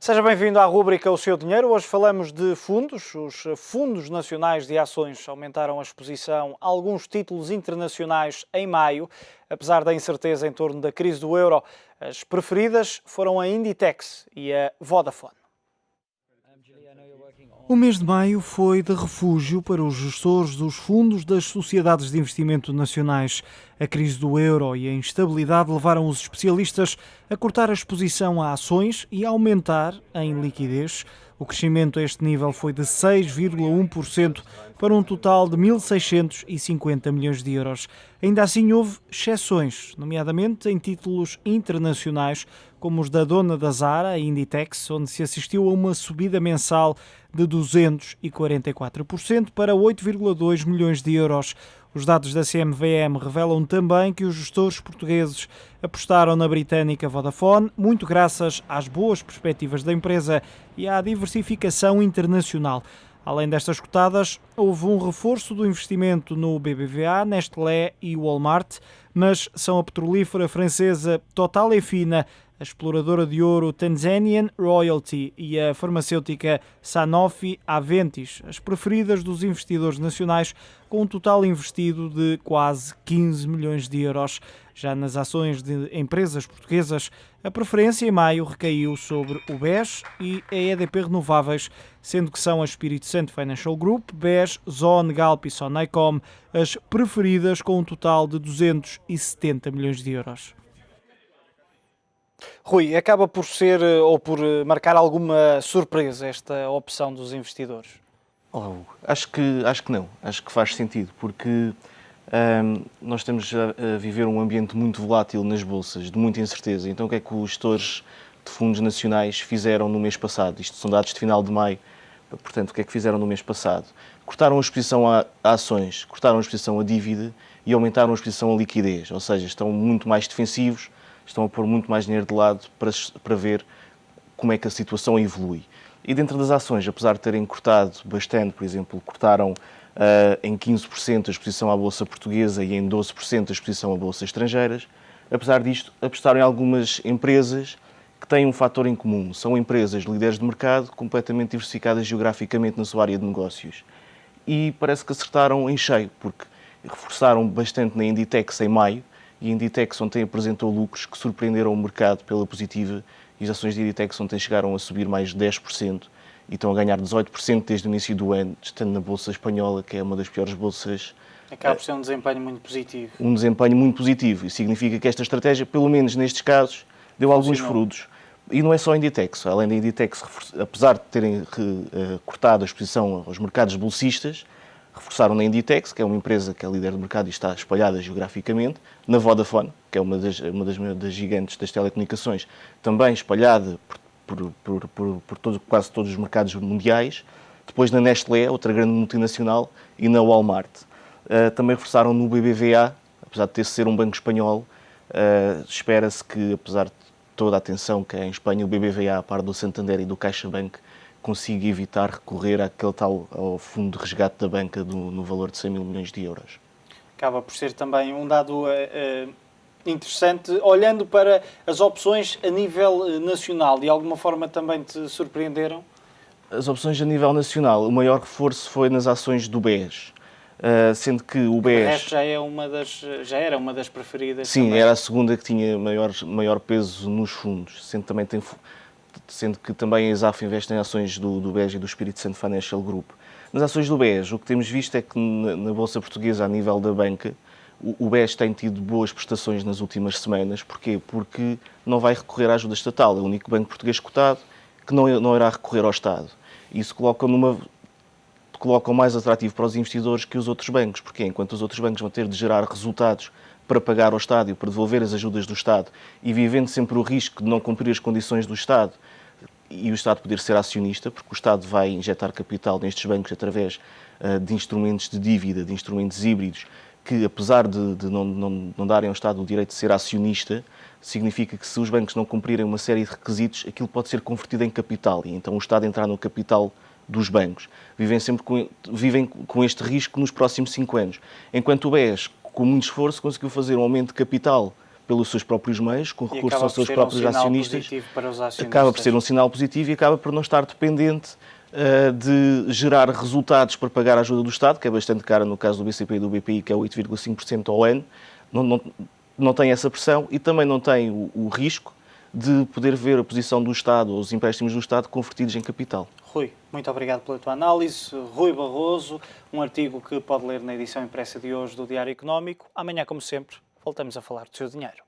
Seja bem-vindo à rúbrica O Seu Dinheiro. Hoje falamos de fundos. Os fundos nacionais de ações aumentaram a exposição a alguns títulos internacionais em maio. Apesar da incerteza em torno da crise do euro, as preferidas foram a Inditex e a Vodafone. O mês de maio foi de refúgio para os gestores dos fundos das sociedades de investimento nacionais. A crise do euro e a instabilidade levaram os especialistas a cortar a exposição a ações e a aumentar em liquidez. O crescimento a este nível foi de 6,1% para um total de 1.650 milhões de euros. Ainda assim houve exceções, nomeadamente em títulos internacionais, como os da dona da Zara, a Inditex, onde se assistiu a uma subida mensal de 244% para 8,2 milhões de euros. Os dados da CMVM revelam também que os gestores portugueses apostaram na britânica Vodafone, muito graças às boas perspectivas da empresa e à diversificação internacional. Além destas cotadas, houve um reforço do investimento no BBVA, Nestlé e Walmart, mas são a petrolífera francesa Total Enfina, a exploradora de ouro Tanzanian Royalty e a farmacêutica Sanofi Aventis, as preferidas dos investidores nacionais, com um total investido de quase 15 milhões de euros. Já nas ações de empresas portuguesas, a preferência em maio recaiu sobre o BES e a EDP Renováveis, sendo que são a Espírito Santo Financial Group, BES, Zone, Galp e Sonaicom as preferidas, com um total de 270 milhões de euros. Rui, acaba por ser ou por marcar alguma surpresa esta opção dos investidores? Acho que não. Acho que faz sentido, porque nós estamos a viver um ambiente muito volátil nas bolsas, de muita incerteza. Então o que é que os gestores de fundos nacionais fizeram no mês passado? Isto são dados de final de maio. Portanto, o que é que fizeram no mês passado? Cortaram a exposição a ações, cortaram a exposição a dívida e aumentaram a exposição a liquidez. Ou seja, estão muito mais defensivos, estão a pôr muito mais dinheiro de lado para ver como é que a situação evolui. E dentro das ações, apesar de terem cortado bastante, por exemplo, cortaram em 15% a exposição à Bolsa Portuguesa e em 12% a exposição a bolsas estrangeiras, apesar disto, apostaram em algumas empresas que têm um fator em comum. São empresas líderes de mercado, completamente diversificadas geograficamente na sua área de negócios. E parece que acertaram em cheio, porque reforçaram bastante na Inditex em maio, e a Inditex ontem apresentou lucros que surpreenderam o mercado pela positiva, e as ações de Inditex ontem chegaram a subir mais de 10% e estão a ganhar 18% desde o início do ano, estando na Bolsa Espanhola, que é uma das piores bolsas. Acaba por ser um desempenho muito positivo. Um desempenho muito positivo, e significa que esta estratégia, pelo menos nestes casos, deu alguns frutos. E não é só a Inditex. Além da Inditex, apesar de terem cortado a exposição aos mercados bolsistas, reforçaram na Inditex, que é uma empresa que é líder de mercado e está espalhada geograficamente, na Vodafone, que é uma das gigantes das telecomunicações, também espalhada por quase todos os mercados mundiais, depois na Nestlé, outra grande multinacional, e na Walmart. Também reforçaram no BBVA, apesar de ser um banco espanhol, espera-se que, apesar de toda a atenção que é em Espanha, o BBVA, a par do Santander e do CaixaBank, consiga evitar recorrer àquele tal ao fundo de resgate da banca no valor de 100 mil milhões de euros. Acaba por ser também um dado interessante, olhando para as opções a nível nacional. De alguma forma também te surpreenderam? As opções a nível nacional, o maior reforço foi nas ações do BES, sendo que o BES... O resto já era uma das preferidas. Sim, também. era a segunda que tinha maior peso nos fundos, sendo que também a ESAF investe em ações do BES e do Espírito Santo Financial Group. Nas ações do BES, o que temos visto é que na Bolsa Portuguesa, a nível da banca, o BES tem tido boas prestações nas últimas semanas. Porquê? Porque não vai recorrer à ajuda estatal. É o único banco português cotado que não irá recorrer ao Estado. Isso coloca o mais atrativo para os investidores que os outros bancos. Porquê? Enquanto os outros bancos vão ter de gerar resultados para pagar ao Estado, para devolver as ajudas do Estado, e vivendo sempre o risco de não cumprir as condições do Estado e o Estado poder ser acionista, porque o Estado vai injetar capital nestes bancos através de instrumentos de dívida, de instrumentos híbridos, que apesar de não darem ao Estado o direito de ser acionista, significa que se os bancos não cumprirem uma série de requisitos, aquilo pode ser convertido em capital, e então o Estado entrar no capital dos bancos. Vivem com este risco nos próximos 5 anos. Enquanto o BES, com muito esforço, conseguiu fazer um aumento de capital pelos seus próprios meios, com E recurso acaba aos por seus ser próprios um sinal acionistas. positivo para os acionistas. Acaba por ser um sinal positivo e acaba por não estar dependente de gerar resultados para pagar a ajuda do Estado, que é bastante cara no caso do BCP e do BPI, que é 8,5% ao ano. Não tem essa pressão e também não tem o risco de poder ver a posição do Estado ou os empréstimos do Estado convertidos em capital. Rui, muito obrigado pela tua análise. Rui Barroso, um artigo que pode ler na edição impressa de hoje do Diário Económico. Amanhã, como sempre, voltamos a falar do seu dinheiro.